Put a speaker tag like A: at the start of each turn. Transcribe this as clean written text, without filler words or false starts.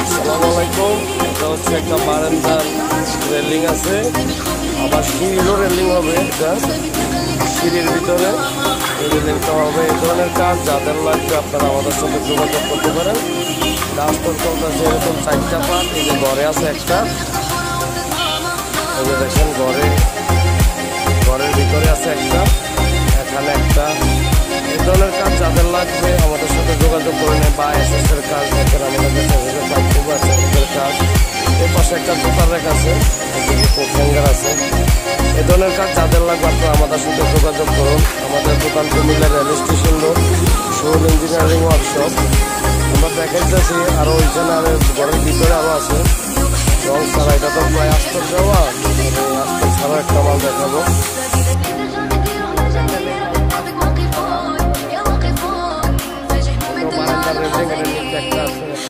A: আসসালামু আলাইকুম। এটা হচ্ছে একটা বারান্দার রেলিং আছে, আবার সিঁড়িরও রেলিং হবে। এটা সিঁড়ির ভিতরে এই রেলিংটা হবে। এই ধরনের কাজ যাদের লাগবে আপনারা আমাদের সাথে যোগাযোগ করতে পারেন। রাস্তার চলতেছে এরকম 4টা পার্ট। এই যে ঘরে আছে একটা, এই যে দেখেন ঘরের ভিতরে আছে একটা, এখানে একটা। এই ধরনের কাজ যাদের লাগবে আমাদের সাথে যোগাযোগ করে নেয়। বা এসএসের কাজ দেখেন, আমাদের কাছে এসএসের পাইপ আছে, এসএসের কাজ। এর পাশে একটা জুতার রেক আছে, কোট হ্যাঙ্গার আছে। এই ধরনের কাজ যাদের লাগবে আপনারা আমাদের সাথে যোগাযোগ করুন। আমাদের দোকান কুমিল্লা রেল স্টেশন রোড, সোল ইঞ্জিনিয়ারিং ওয়ার্কশপ। আমরা দেখাইতেছি আরও ওইখানে আরো ঘরের ভিতরে আরও আছে রং ছাড়া। এটা তো প্রায় আস্তর দেওয়া, আস্তর ছাড়া একটা মাল দেখাবো। বারান্দার রেলিং এর নিচে একটা আছে।